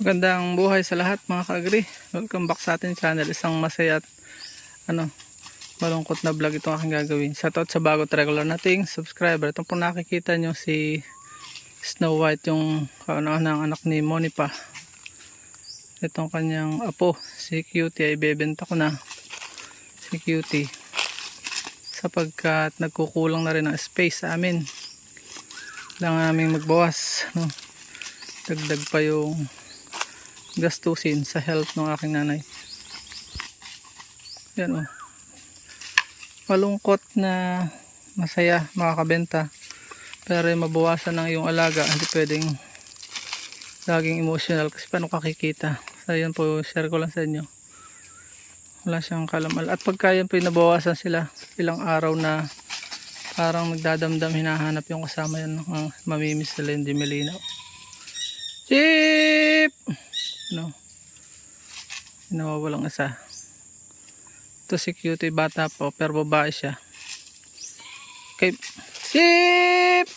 Magandang buhay sa lahat mga ka-agri. Welcome back sa ating channel. Isang masaya at malungkot na vlog itong aking gagawin. Shoutout sa bago at regular nating subscriber. Itong po nakikita nyo si Snow White, yung kauna-unang anak ni Monipa. Itong kanyang apo, si Cutie, ay bebenta ko na. Si Cutie. Sapagkat nagkukulang na rin ang space sa amin. Kailangan namin magbawas. Dagdag pa yung gastusin sa health ng aking nanay. Yan malungkot na masaya makakabenta, pero mabawasan ng iyong alaga. Hindi pwedeng laging emotional kasi paano kakikita. So yun po, share ko lang sa inyo. Wala siyang kalamal. At pagka yan po nabawasan sila, ilang araw na parang nagdadamdam, hinahanap yung kasama yan. Mamimiss sila, hindi milinaw. Chip! Nawawalang isa. Ito si Cutie, bata po pero babae siya. Okay. Chip!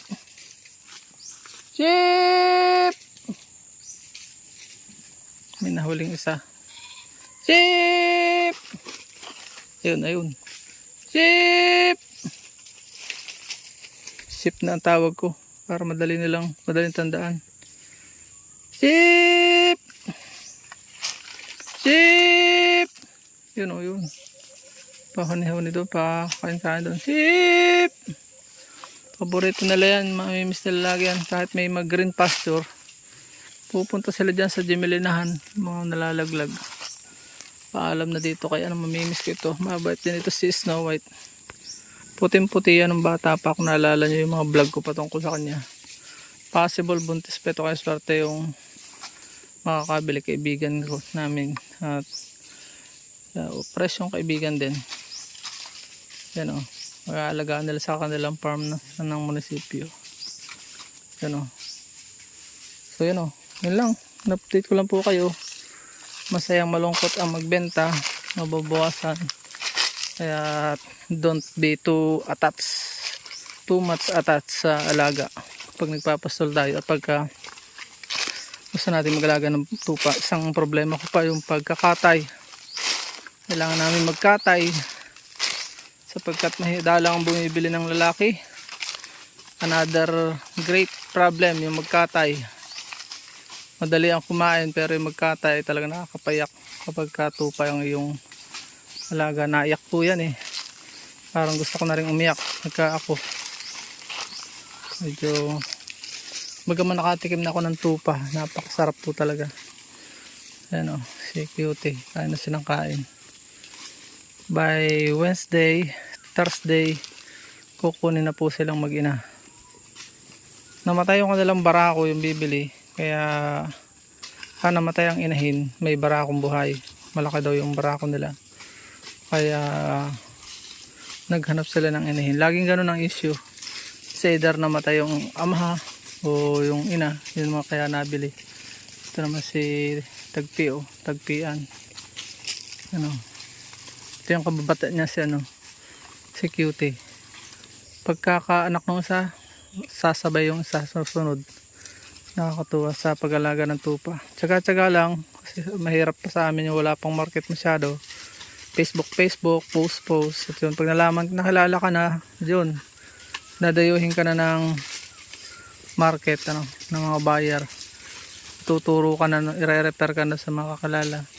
Chip! May nahuling isa. Chip! Ayun. Chip! Chip na ang tawag ko para madaling tandaan. Chip! Chip! Yun. Pahuni-huni doon, pakain doon. Chip! Paborito nila yan, mamimiss nila lagi yan. Kahit may mag-green pasture, pupunta sila dyan sa Jimilinahan, mga nalalaglag. Paalam na dito, kaya mamimiss ko ito. Mabait din ito si Snow White. Puting-puti yan ng bata pa, kung naalala nyo yung mga vlog ko patungkol sa kanya. Possible buntis pa ito, kaya swerte yung makakabili, kaibigan ko namin. At presyong kaibigan din. Yan mag-aalagaan nila sa kanilang farm ng munisipyo. Yan so yun lang, update ko lang po kayo. Masayang malungkot ang magbenta, mababawasan. Kaya don't be too much attached sa alaga pag nagpapastol tayo. At pagka gusto natin mag-alaga ng tupa, isang problema ko pa yung pagkakatay. Kailangan namin magkatay sapagkat dalang bumibili ng lalaki. Another great problem yung magkatay. Madali ang kumain pero yung magkatay talaga nakakapayak kapag katupa yung iyong alaga. Naiyak po yan Parang gusto ko na rin umiyak nagka ako. Medyo bagaman nakatikim na ako ng tupa, napakasarap po talaga. Ayan si Cutie, kain na silang kain. By Wednesday, Thursday, kukunin na po silang mag-ina. Namatay yung kanilang barako, yung bibili, kaya namatay ang inahin, may barakong buhay. Malaki daw yung barako nila, kaya naghanap sila ng inahin. Laging ganun ang issue, sa either namatay yung ama o yung ina, yun mga kaya nabili. Ito naman si tagpian. Ito yung kababata niya si Cutie. Pagkakaanak ng isa, sasabay yung isa susunod. Nakakatuwa sa pag-alaga ng tupa. Tsaga-tsaga lang kasi mahirap pa sa amin yung wala pang market masyado. Facebook, post. At yun, pag nalaman, nakilala ka na, yun, nadayuhin ka na ng market ng mga buyer. Tuturo ka na, i-repair ka na sa mga kakilala.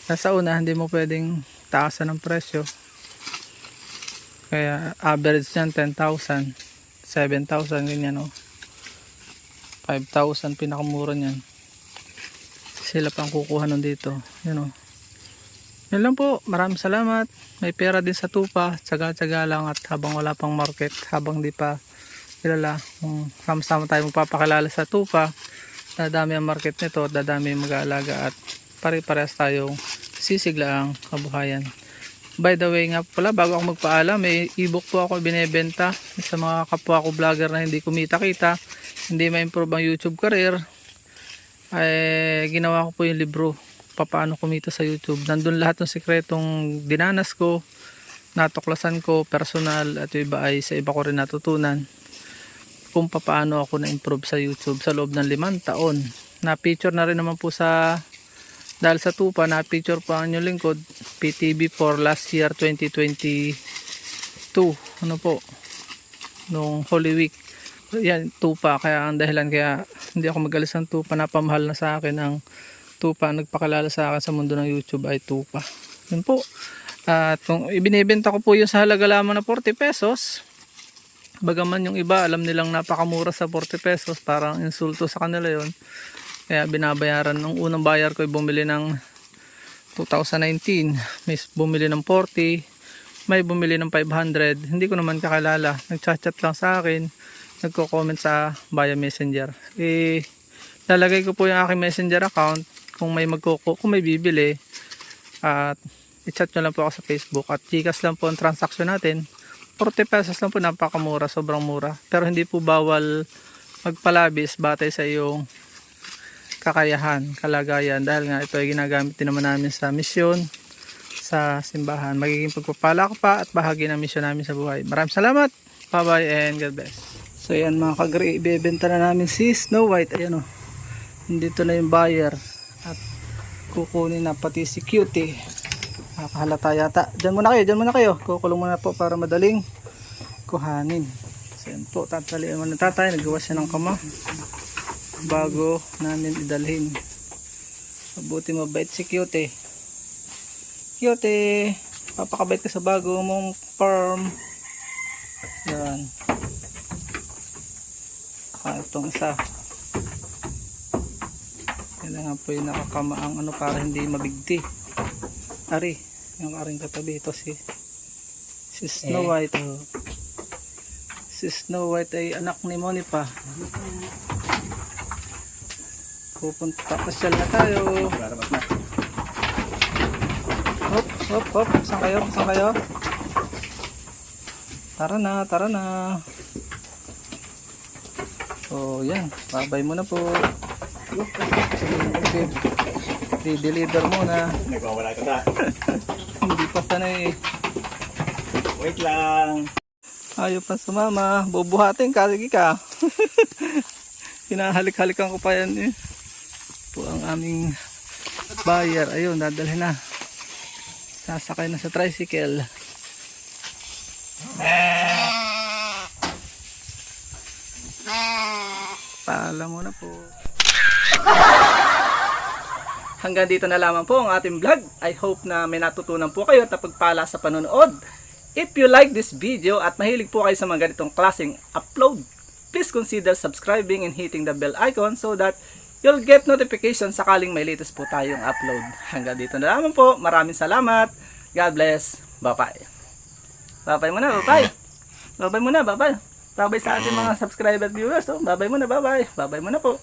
Sa una hindi mo pwedeng taasan ng presyo, kaya average yan 10,000, 7,000 ganyan 5,000 pinakamura niyan. Sila pang kukuha nun dito. Yun lang po, maraming salamat. May pera din sa tupa, tsaga-tsaga lang. At habang wala pang market, habang di pa kilala, kung sama-sama tayo magpapakilala sa tupa, dadami ang market nito, dadami yung mag-aalaga, at pare-parehas tayong sisigla ang kabuhayan. By the way nga pala, bago ako magpaalam, may ebook po ako binebenta sa mga kapwa ko vlogger na hindi kumita-kita, hindi ma-improve ang YouTube career. Ginawa ko po yung libro, paano kumita sa YouTube. Nandun lahat ng sikretong dinanas ko, natuklasan ko, personal, at yung iba ay sa iba ko rin natutunan kung paano ako na-improve sa YouTube sa loob ng 5 taon. na-feature na rin naman po dahil sa tupa, na-feature po ang inyong lingkod, PTV for last year 2022. Ano po? Nung Holy Week. Yan, tupa. Kaya ang dahilan kaya hindi ako mag-alis ng tupa. Napamahal na sa akin ang tupa. Nagpakilala sa akin sa mundo ng YouTube ay tupa. Yun po. At kung ibinibenta ko po yun sa halaga lamang na 40 pesos, bagaman yung iba alam nilang napakamura sa 40 pesos, parang insulto sa kanila yon. Kaya binabayaran, nung unang bayar ko ay bumili ng 2019, may bumili ng 40, may bumili ng 500. Hindi ko naman kakilala, nagchat-chat lang sa akin, nagko-comment sa via messenger. Lalagay ko po yung aking messenger account kung may bibili, at i-chat nyo lang po ako sa Facebook, at Gcash lang po ang transaction natin. 40 pesos lang po, napakamura, sobrang mura. Pero hindi po bawal magpalabis batay sa iyong kakayahan, kalagayan, dahil nga ito ay ginagamit din naman namin sa misyon sa simbahan. Magiging pagpapala ko pa at bahagi ng misyon namin sa buhay. Maraming salamat, bye bye and God bless. So yan mga kagri, ibebenta na namin si Snow White. Ayan o, dito na yung buyer at kukunin na pati si Cutie. Nakahalata yata. Diyan muna kayo, kukulong muna po para madaling kuhanin. So yan po, tatalian muna tatay, nagawa siya ng kama bago namin idalhin. Mabuti mabait si Cutie. Cutie, papakabait ka sa bago mong farm. Yan. Itong isa. Yan nga po yung nakakamaang ano para hindi mabigti. Ari, yung aring katabi, ito si Snow White. Si Snow White ay anak ni Monipa. Pupunta, pasyal na tayo. Hop, saan kayo? Tara na. So yan, babay muna po. Okay. Di-deliver muna. Nagwawala ka na. Hindi pa sanay. Wait lang. Ayaw pa sumama. Bubuhatin ka, sige ka. Hinahalik-halikan ko pa yan eh. Po ang aming buyer. Ayun, dadalhin na. Sasakay na sa tricycle. Paalam muna po. Hanggang dito na lamang po ang ating vlog. I hope na may natutunan po kayo at napagpala sa panonood. If you like this video at mahilig po kayo sa mga ganitong klaseng upload, please consider subscribing and hitting the bell icon so that you'll get notification sakaling may latest po tayong upload. Hanggang dito na lamang po. Maraming salamat. God bless. Bye-bye. Bye-bye muna. Bye-bye. Bye-bye muna. Bye-bye. Bye-bye sa ating mga subscriber viewers. Oh. Bye-bye muna. Bye-bye. Bye-bye muna po.